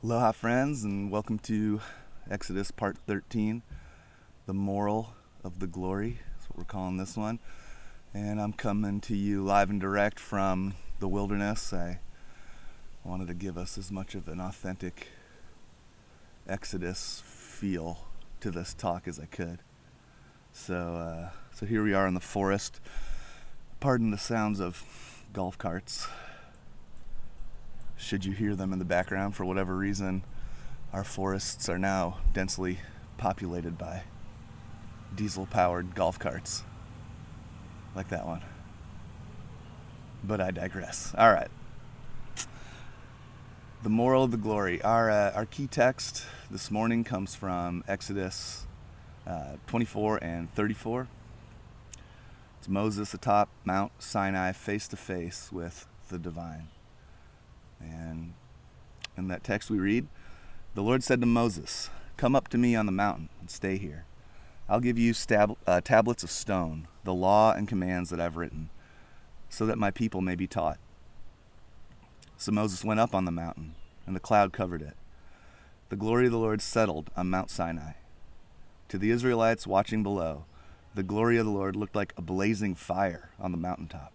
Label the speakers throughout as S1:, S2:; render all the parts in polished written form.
S1: Aloha, friends, and welcome to Exodus Part 13, the moral of the glory. That's what we're calling this one. And I'm coming to you live and direct from the wilderness. I wanted to give us as much of an authentic Exodus feel to this talk as I could. So here we are in the forest. Pardon the sounds of golf carts. Should you hear them in the background for whatever reason, our forests are now densely populated by diesel-powered golf carts. Like that one. But I digress. All right. The moral of the glory. Our key text this morning comes from Exodus 24 and 34. It's Moses atop Mount Sinai face to face with the divine. And in that text we read, "The Lord said to Moses, 'Come up to me on the mountain and stay here. I'll give you tablets of stone, the law and commands that I've written, so that my people may be taught.' So Moses went up on the mountain, and the cloud covered it. The glory of the Lord settled on Mount Sinai. To the Israelites watching below, the glory of the Lord looked like a blazing fire on the mountaintop.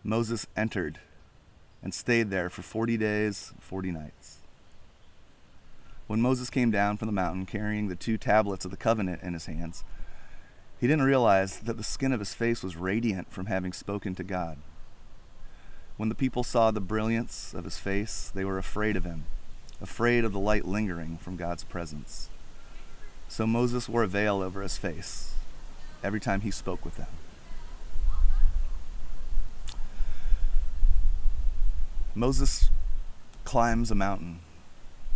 S1: Moses entered and stayed there for 40 days, 40 nights. When Moses came down from the mountain carrying the 2 tablets of the covenant in his hands, he didn't realize that the skin of his face was radiant from having spoken to God. When the people saw the brilliance of his face, they were afraid of him, afraid of the light lingering from God's presence. So Moses wore a veil over his face every time he spoke with them." Moses climbs a mountain,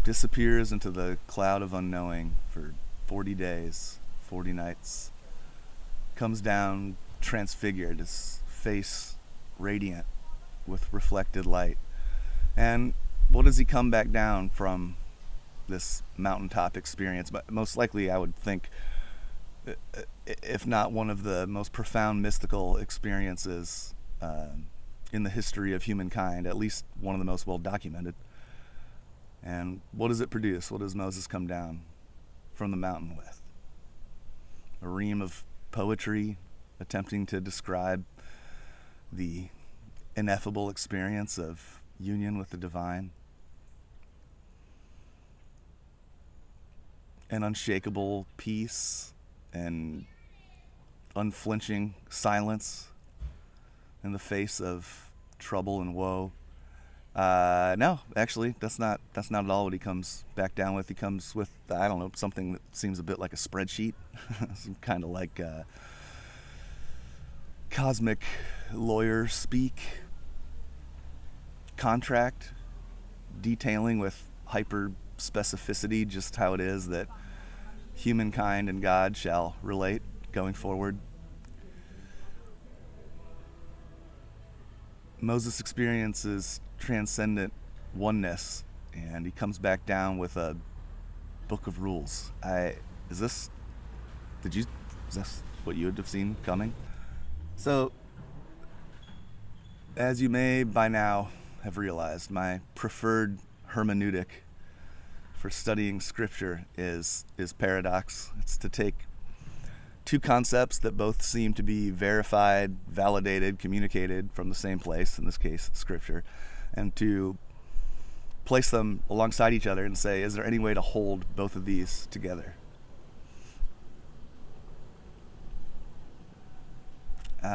S1: disappears into the cloud of unknowing for 40 days, 40 nights, comes down transfigured, his face radiant with reflected light. And what does he come back down from this mountaintop experience? But most likely, I would think, if not one of the most profound mystical experiences in the history of humankind, at least one of the most well documented. And what does it produce? What does Moses come down from the mountain with? A ream of poetry attempting to describe the ineffable experience of union with the divine. An unshakable peace and unflinching silence in the face of trouble and woe. No, actually, that's not at all what he comes back down with. He comes with, I don't know, something that seems a bit like a spreadsheet, some kind of like cosmic lawyer speak, contract, detailing with hyper specificity just how it is that humankind and God shall relate going forward. Moses experiences transcendent oneness, and he comes back down with a book of rules. Is this what you would have seen coming? So, as you may by now have realized, my preferred hermeneutic for studying scripture is paradox. It's to take 2 concepts that both seem to be verified, validated, communicated from the same place, in this case, scripture, and to place them alongside each other and say, is there any way to hold both of these together?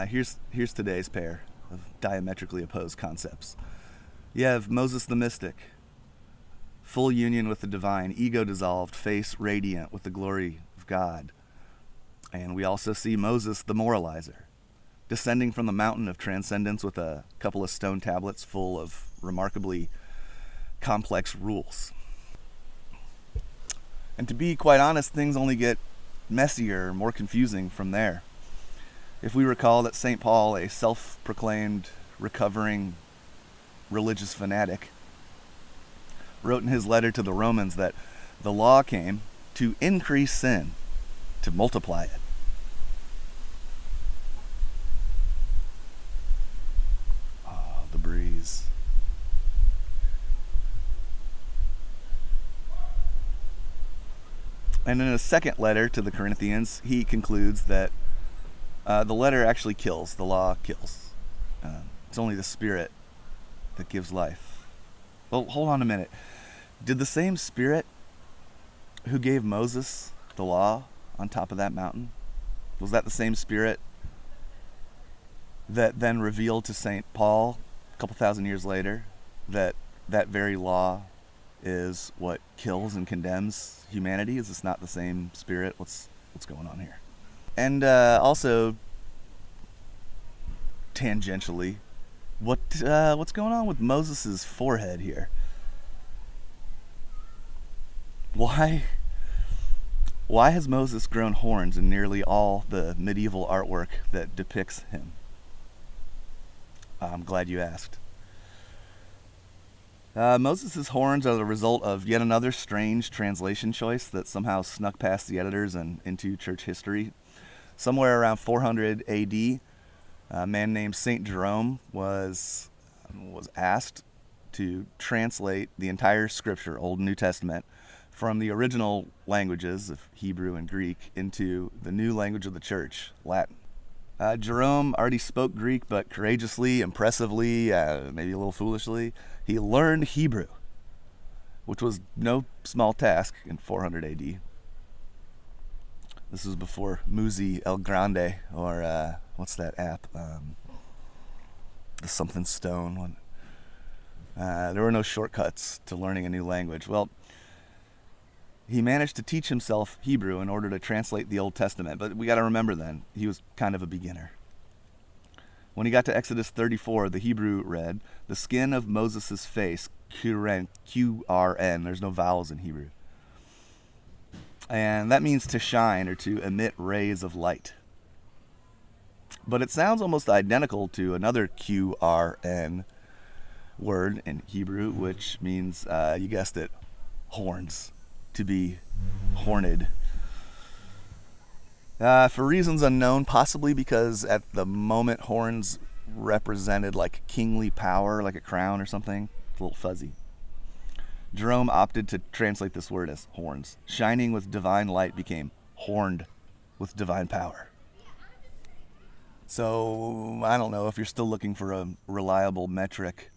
S1: Here's today's pair of diametrically opposed concepts. You have Moses the mystic, full union with the divine, ego dissolved, face radiant with the glory of God. And we also see Moses the moralizer, descending from the mountain of transcendence with a couple of stone tablets full of remarkably complex rules. And to be quite honest, things only get messier, more confusing from there. If we recall that St. Paul, a self-proclaimed recovering religious fanatic, wrote in his letter to the Romans that the law came to increase sin, to multiply it. Oh, the breeze. And in a second letter to the Corinthians, he concludes that the letter actually kills, the law kills. It's only the Spirit that gives life. Well, hold on a minute. Did the same Spirit who gave Moses the law on top of that mountain, was that the same Spirit that then revealed to St. Paul a couple thousand years later that that very law is what kills and condemns humanity? Is this not the same Spirit? What's going on here? And also, tangentially, what's going on with Moses' forehead here? Why has Moses grown horns in nearly all the medieval artwork that depicts him? I'm glad you asked. Moses' horns are the result of yet another strange translation choice that somehow snuck past the editors and into church history. Somewhere around 400 AD, a man named St. Jerome was asked to translate the entire scripture, Old and New Testament, from the original languages of Hebrew and Greek into the new language of the church, Latin. Jerome already spoke Greek, but courageously, impressively, maybe a little foolishly, he learned Hebrew, which was no small task in 400 AD. This was before Musi El Grande, or what's that app? The something stone one. There were no shortcuts to learning a new language. Well, he managed to teach himself Hebrew in order to translate the Old Testament, but we got to remember then, he was kind of a beginner. When he got to Exodus 34, the Hebrew read, "The skin of Moses' face, Q-R-N, there's no vowels in Hebrew. And that means to shine or to emit rays of light. But it sounds almost identical to another Q-R-N word in Hebrew, which means, you guessed it, horns, to be horned. For reasons unknown, possibly because at the moment horns represented like kingly power, like a crown or something. It's a little fuzzy. Jerome opted to translate this word as horns. Shining with divine light became horned with divine power. So, I don't know if you're still looking for a reliable metric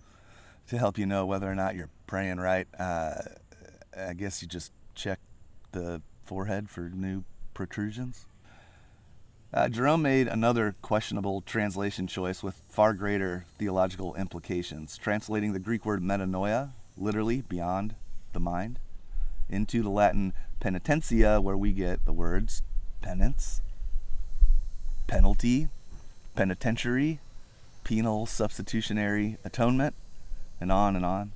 S1: to help you know whether or not you're praying right. I guess you just check the forehead for new protrusions. Jerome made another questionable translation choice with far greater theological implications, translating the Greek word metanoia, literally beyond the mind, into the Latin penitentia, where we get the words penance, penalty, penitentiary, penal substitutionary atonement, and on and on.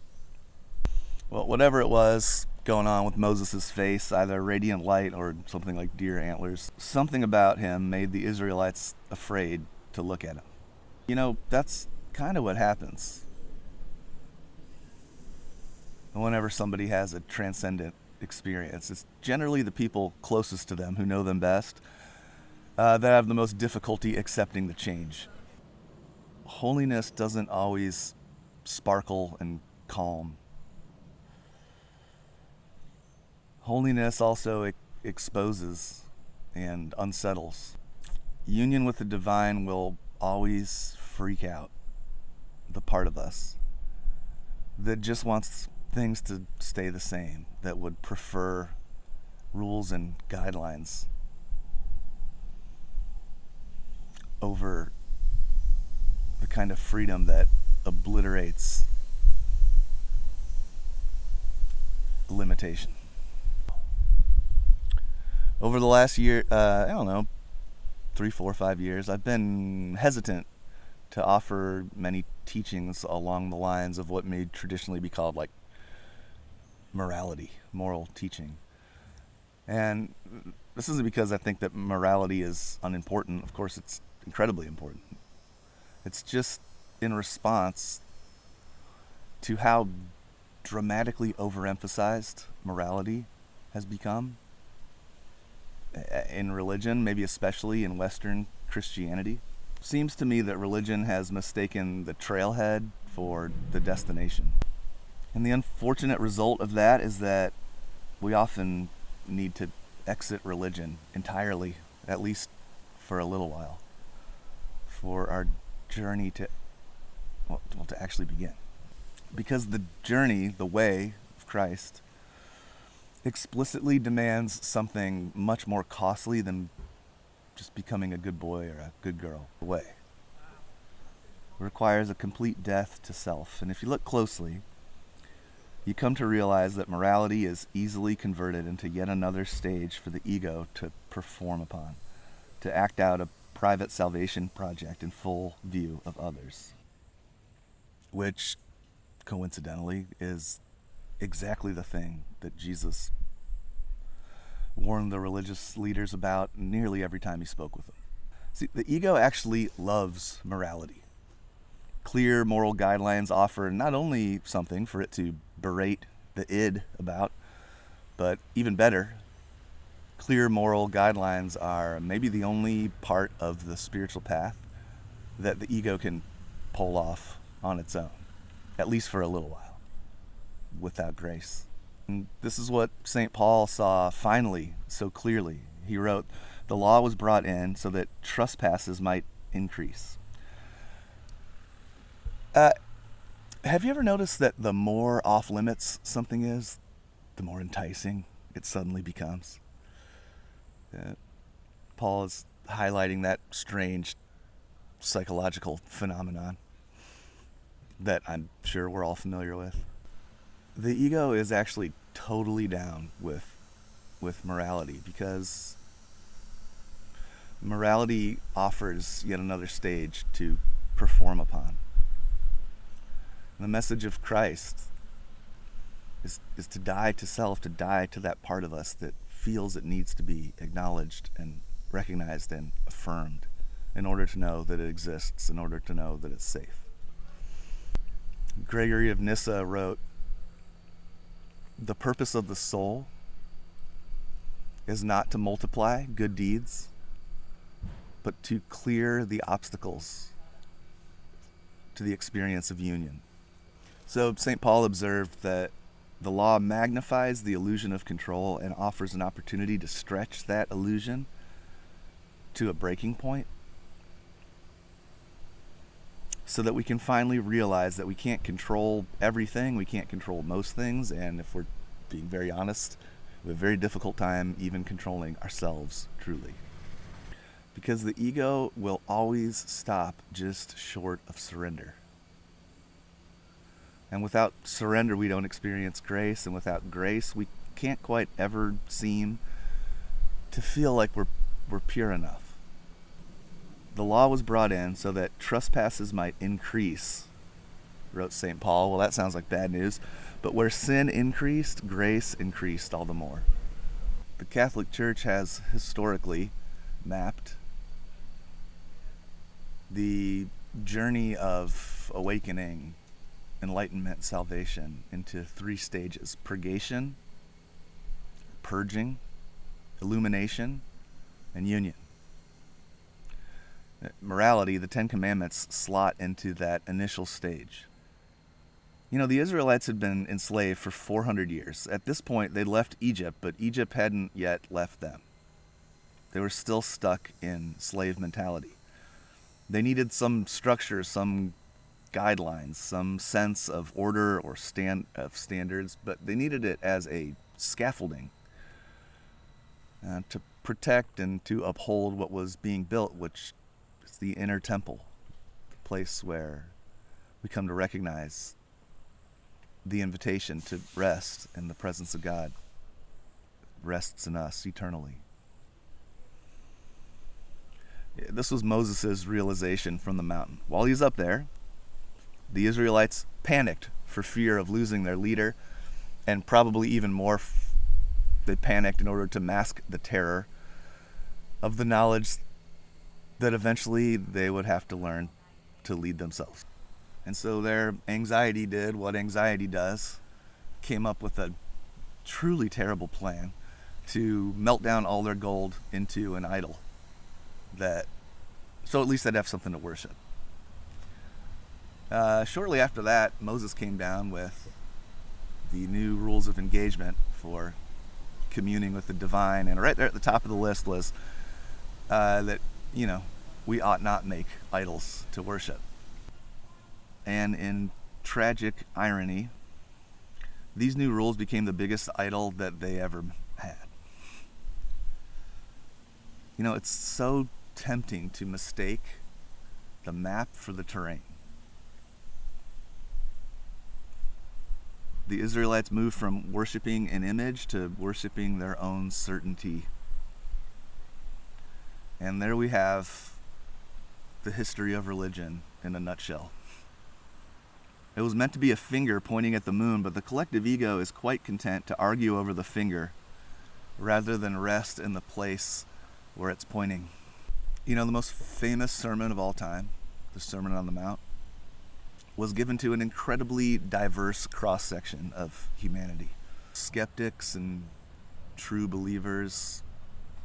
S1: Well, whatever it was going on with Moses' face, either radiant light or something like deer antlers, something about him made the Israelites afraid to look at him. You know, that's kind of what happens whenever somebody has a transcendent experience. It's generally the people closest to them who know them best that have the most difficulty accepting the change. Holiness doesn't always sparkle and calm. Holiness also exposes and unsettles. Union with the divine will always freak out the part of us that just wants things to stay the same, that would prefer rules and guidelines over the kind of freedom that obliterates limitation. Over the last year, 3, 4, 5 years, I've been hesitant to offer many teachings along the lines of what may traditionally be called like morality, moral teaching. And this isn't because I think that morality is unimportant. Of course, it's incredibly important. It's just in response to how dramatically overemphasized morality has become in religion, maybe especially in Western Christianity. Seems to me that religion has mistaken the trailhead for the destination. And the unfortunate result of that is that we often need to exit religion entirely, at least for a little while, for our journey to actually begin. Because the journey, the way of Christ, explicitly demands something much more costly than just becoming a good boy or a good girl. The way requires a complete death to self. And if you look closely, you come to realize that morality is easily converted into yet another stage for the ego to perform upon, to act out a private salvation project in full view of others, which coincidentally is exactly the thing that Jesus warned the religious leaders about nearly every time he spoke with them. See, the ego actually loves morality. Clear moral guidelines offer not only something for it to berate the id about, but even better, clear moral guidelines are maybe the only part of the spiritual path that the ego can pull off on its own, at least for a little while, without grace. And this is what St. Paul saw finally so clearly. He wrote, "The law was brought in so that trespasses might increase." Have you ever noticed that the more off limits something is, the more enticing it suddenly becomes? Paul is highlighting that strange psychological phenomenon that I'm sure we're all familiar with. The ego is actually totally down with morality, because morality offers yet another stage to perform upon. The message of Christ is to die to self, to die to that part of us that feels it needs to be acknowledged and recognized and affirmed in order to know that it exists, in order to know that it's safe. Gregory of Nyssa wrote, "The purpose of the soul is not to multiply good deeds, but to clear the obstacles to the experience of union." So St. Paul observed that the law magnifies the illusion of control and offers an opportunity to stretch that illusion to a breaking point, so that we can finally realize that we can't control everything, we can't control most things, and if we're being very honest, we have a very difficult time even controlling ourselves truly. Because the ego will always stop just short of surrender. And without surrender, we don't experience grace, and without grace, we can't quite ever seem to feel like we're pure enough. The law was brought in so that trespasses might increase, wrote St. Paul. Well, that sounds like bad news. But where sin increased, grace increased all the more. The Catholic Church has historically mapped the journey of awakening, enlightenment, salvation into 3 stages: purgation, purging, illumination, and union. Morality, the 10 Commandments, slot into that initial stage. You know, the Israelites had been enslaved for 400 years. At this point, they'd left Egypt, but Egypt hadn't yet left them. They were still stuck in slave mentality. They needed some structure, some guidelines, some sense of order or standards, but they needed it as a scaffolding to protect and to uphold what was being built, which is the inner temple, the place where we come to recognize the invitation to rest in the presence of God. Rests in us eternally. This was Moses' realization from the mountain. While he's up there, the Israelites panicked for fear of losing their leader, and probably even more, they panicked in order to mask the terror of the knowledge that eventually they would have to learn to lead themselves. And so their anxiety did what anxiety does, came up with a truly terrible plan to melt down all their gold into an idol, so at least they'd have something to worship. Shortly after that, Moses came down with the new rules of engagement for communing with the divine. And right there at the top of the list was that, we ought not make idols to worship. And in tragic irony, these new rules became the biggest idol that they ever had. It's so tempting to mistake the map for the terrain. The Israelites moved from worshiping an image to worshiping their own certainty. And there we have the history of religion in a nutshell. It was meant to be a finger pointing at the moon, but the collective ego is quite content to argue over the finger rather than rest in the place where it's pointing. The most famous sermon of all time, the Sermon on the Mount, was given to an incredibly diverse cross-section of humanity. Skeptics and true believers,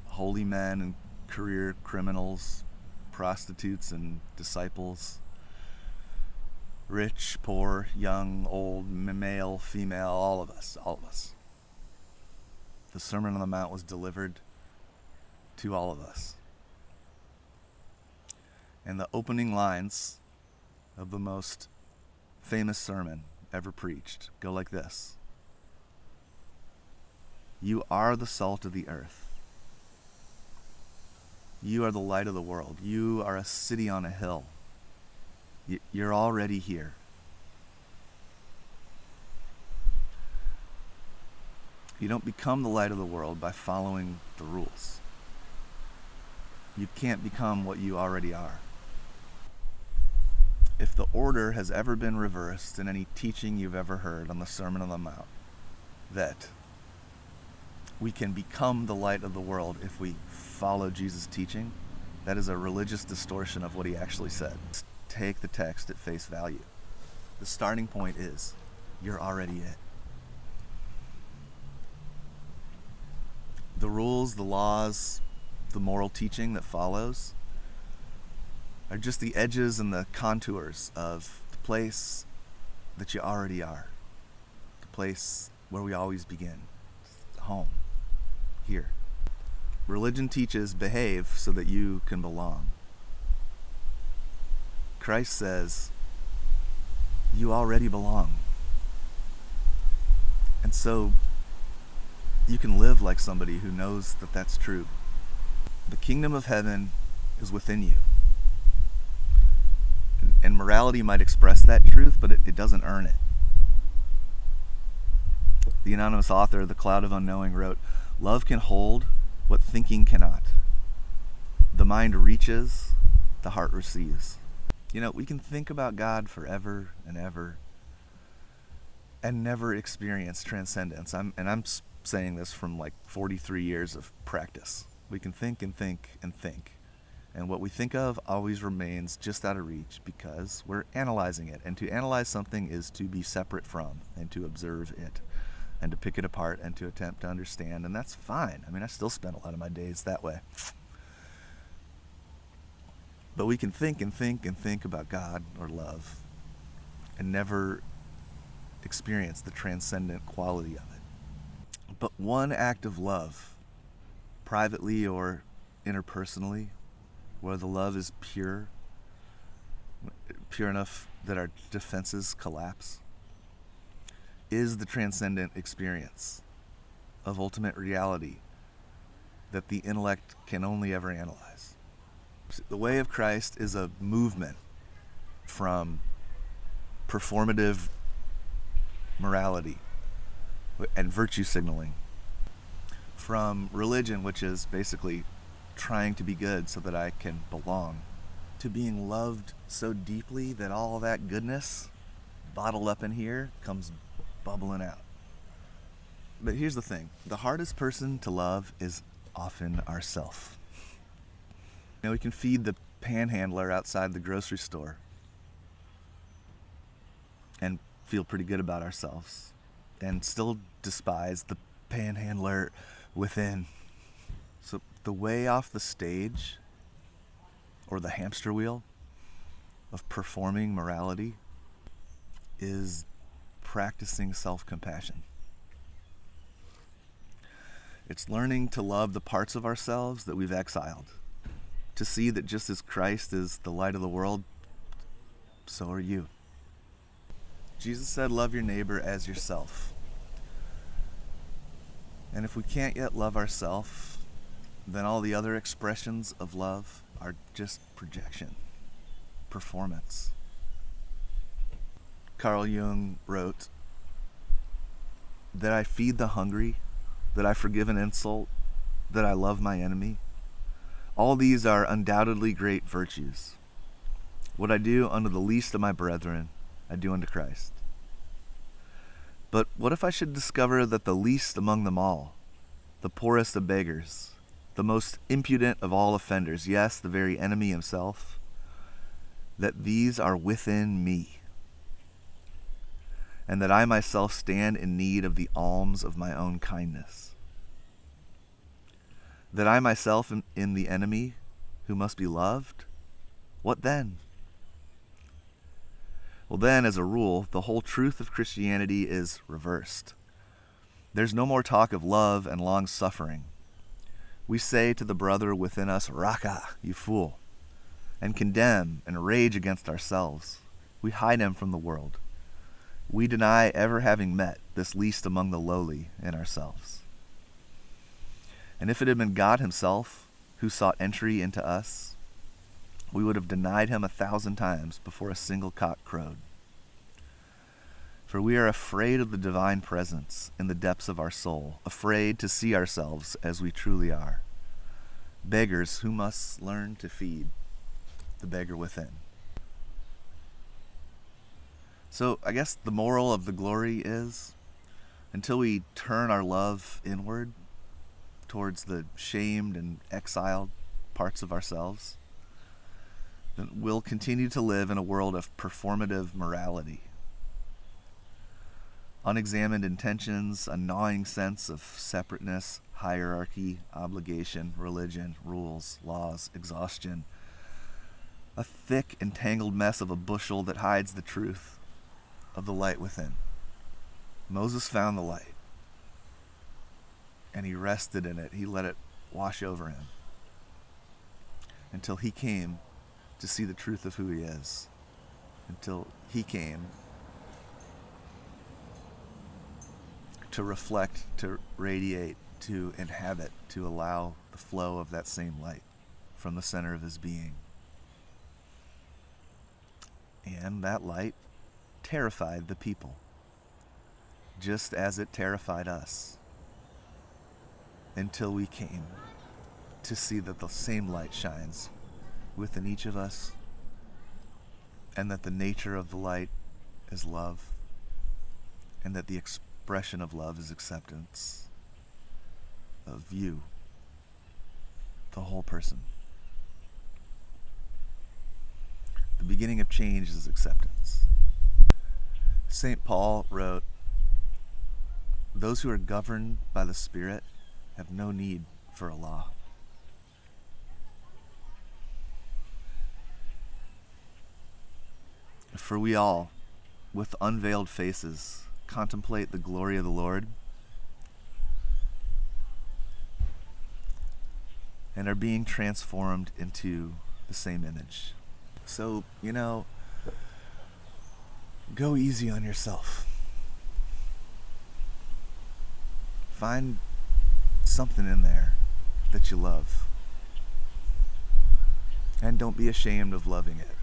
S1: holy men and career criminals, prostitutes and disciples, rich, poor, young, old, male, female, all of us. The Sermon on the Mount was delivered to all of us. And the opening lines of the most famous sermon ever preached go like this: "You are the salt of the earth. You are the light of the world. You are a city on a hill. You're already here." You don't become the light of the world by following the rules. You can't become what you already are. If the order has ever been reversed in any teaching you've ever heard on the Sermon on the Mount, that we can become the light of the world if we follow Jesus' teaching, that is a religious distortion of what he actually said. Take the text at face value. The starting point is, you're already it. The rules, the laws, the moral teaching that follows are just the edges and the contours of the place that you already are. The place where we always begin. Home. Here. Religion teaches behave so that you can belong. Christ says, you already belong. And so you can live like somebody who knows that that's true. The kingdom of heaven is within you. And morality might express that truth, but it doesn't earn it. The anonymous author, The Cloud of Unknowing, wrote, "Love can hold what thinking cannot. The mind reaches, the heart receives." We can think about God forever and ever and never experience transcendence. I'm saying this from 43 years of practice. We can think and think and think. And what we think of always remains just out of reach because we're analyzing it. And to analyze something is to be separate from and to observe it and to pick it apart and to attempt to understand. And that's fine. I still spend a lot of my days that way. But we can think and think and think about God or love and never experience the transcendent quality of it. But one act of love, privately or interpersonally, where the love is pure enough that our defenses collapse, is the transcendent experience of ultimate reality that the intellect can only ever analyze. The way of Christ is a movement from performative morality and virtue signaling, from religion, which is basically trying to be good so that I can belong, to being loved so deeply that all that goodness bottled up in here comes bubbling out. But here's the thing. The hardest person to love is often ourself. We can feed the panhandler outside the grocery store and feel pretty good about ourselves and still despise the panhandler within. So the way off the stage or the hamster wheel of performing morality is practicing self-compassion. It's learning to love the parts of ourselves that we've exiled. To see that just as Christ is the light of the world, so are you. Jesus said, love your neighbor as yourself. And if we can't yet love ourselves, then all the other expressions of love are just projection, performance. Carl Jung wrote, that I feed the hungry, that I forgive an insult, that I love my enemy. All these are undoubtedly great virtues. What I do unto the least of my brethren, I do unto Christ. But what if I should discover that the least among them all, the poorest of beggars, the most impudent of all offenders, yes, the very enemy himself, that these are within me, and that I myself stand in need of the alms of my own kindness? That I myself am in the enemy who must be loved? What then? Well then, as a rule, the whole truth of Christianity is reversed. There's no more talk of love and long-suffering. We say to the brother within us, Raka, you fool, and condemn and rage against ourselves. We hide him from the world. We deny ever having met this least among the lowly in ourselves. And if it had been God himself who sought entry into us, we would have denied him 1,000 times before a single cock crowed. For we are afraid of the divine presence in the depths of our soul, afraid to see ourselves as we truly are, beggars who must learn to feed the beggar within. So I guess the moral of the glory is, until we turn our love inward towards the shamed and exiled parts of ourselves, then we'll continue to live in a world of performative morality. Unexamined intentions, a gnawing sense of separateness, hierarchy, obligation, religion, rules, laws, exhaustion. A thick and tangled mess of a bushel that hides the truth of the light within. Moses found the light, and he rested in it. He let it wash over him until he came to see the truth of who he is, until he came to reflect, to radiate, to inhabit, to allow the flow of that same light from the center of his being. And that light terrified the people, just as it terrified us, until we came to see that the same light shines within each of us, and that the nature of the light is love, and that the expression of love is acceptance of you, the whole person. The beginning of change is acceptance. St. Paul wrote, "Those who are governed by the Spirit have no need for a law." For we all, with unveiled faces, contemplate the glory of the Lord and are being transformed into the same image. So, go easy on yourself. Find something in there that you love. And don't be ashamed of loving it.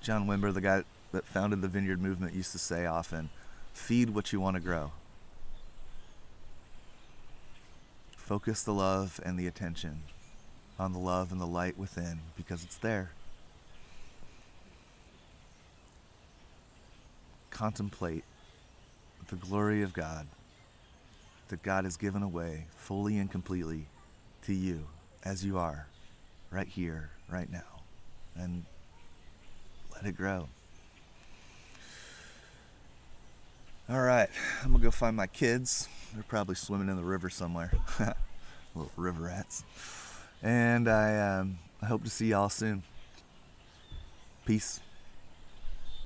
S1: John Wimber, the guy that founded the Vineyard Movement, used to say often, feed what you want to grow. Focus the love and the attention on the love and the light within, because it's there. Contemplate the glory of God that God has given away fully and completely to you as you are, right here, right now, and let it grow. All right, I'm gonna go find my kids. They're probably swimming in the river somewhere. Little river rats. And I hope to see y'all soon. Peace.